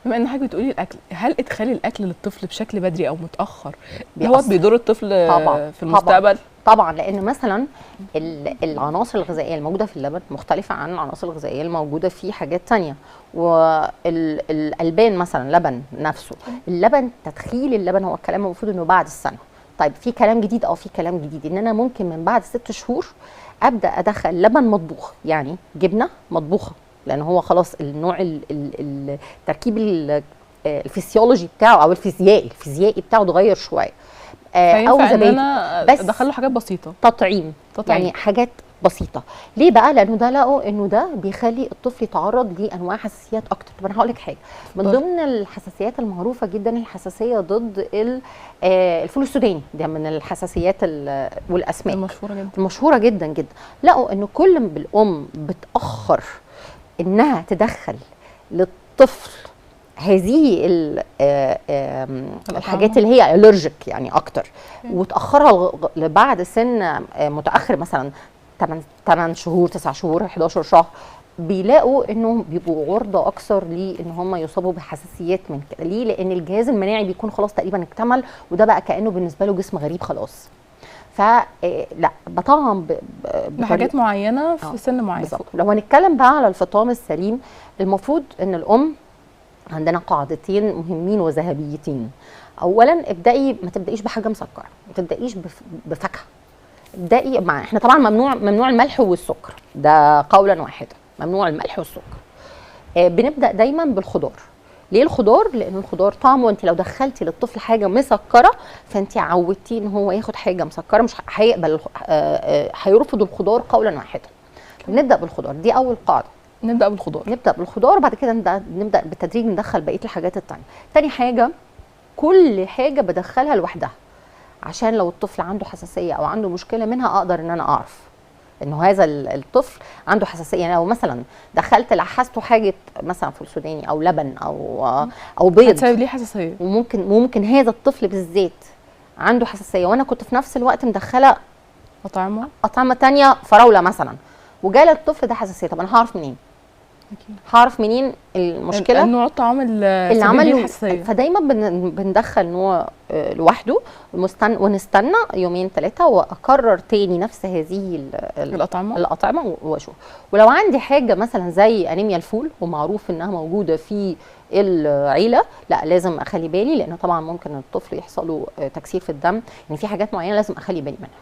بما ان حضرتك بتقولي الاكل، هل ادخال الاكل للطفل بشكل بدري او متاخر هو بيضر الطفل طبعا في المستقبل؟ طبعا، لان مثلا العناصر الغذائيه الموجوده في اللبن مختلفه عن العناصر الغذائيه الموجوده في حاجات تانية. والالبان مثلا، لبن نفسه، اللبن، تدخين اللبن هو الكلام المفروض انه بعد السنه. طيب في كلام جديد، في كلام جديد ان انا ممكن من بعد 6 شهور ابدا ادخل لبن مطبوخ، يعني جبنه مطبوخه، لان هو خلاص النوع التركيب الفسيولوجي بتاعه او الفيزيائي بتاعه اتغير شويه. او زبادي، ان انا ادخل له حاجات بسيطه، تطعيم يعني حاجات بسيطه. ليه بقى؟ لانه ده لقوا انه ده بيخلي الطفل يتعرض لانواع حساسيات اكتر. طب انا هقول لك حاجه، من ضمن الحساسيات المعروفه جدا الحساسيه ضد الفول السوداني، ده من الحساسيات والاسماك المشهوره جدا جدا. لقوا انه كل ما الام بتاخر انها تدخل للطفل هذه الحاجات اللي هي الرجيك يعني اكتر، وتاخرها لبعد سن متاخر، مثلا 8 شهور 9 شهور 11 شهر، بيلاقوا انهم بيبقوا عرضه اكثر لان هم يصابوا بحساسيات من كده. ليه؟ لان الجهاز المناعي بيكون خلاص تقريبا اكتمل، وده بقى كانه بالنسبه له جسم غريب خلاص. فلا بطعم بحاجات معينه في سن معين. بالظبط. لو هنتكلم بقى على الفطام السليم، المفروض ان الام عندنا قاعدتين مهمين وذهبيتين. اولا، ما تبدايش بحاجه مسكره، ما تبدايش بفاكهه. ابداي احنا طبعا ممنوع الملح والسكر، ده قولا واحدا، ممنوع الملح والسكر. بنبدا دايما بالخضار. ليه الخضار؟ لان الخضار طعمه، انت لو دخلتي للطفل حاجه مسكره فانت عودتيه ان هو ياخد حاجه مسكره، مش هيقبل، هيرفض الخضار قولا واحدا. نبدا بالخضار، دي اول قاعده. نبدا بالخضار وبعد كده نبدا بالتدريج ندخل بقيه الحاجات الثانيه. تاني حاجه، كل حاجه بدخلها لوحدها، عشان لو الطفل عنده حساسيه او عنده مشكله منها اقدر ان انا اعرف انه هذا الطفل عنده حساسيه. يعني لو مثلا لحسته حاجه مثلا فول سوداني او لبن او بيض هتسبب ليه حساسيه، وممكن هذا الطفل بالذات عنده حساسيه، وانا كنت في نفس الوقت مدخله اطعمه ثانيه، فراوله مثلا، وجالي الطفل ده حساسيه، طب انا هعرف منين؟ هعرف منين المشكله؟ النوع الطعام اللي عمل حساسيه. فدايما بندخل نوع لوحده ونستنى 2 3 واكرر تاني نفس هذه الاطعمه واشوف. ولو عندي حاجه مثلا زي انيميا الفول ومعروف انها موجوده في العيله، لا لازم اخلي بالي، لان طبعا ممكن الطفل يحصل له تكسير في الدم، يعني في حاجات معينه لازم اخلي بالي منها.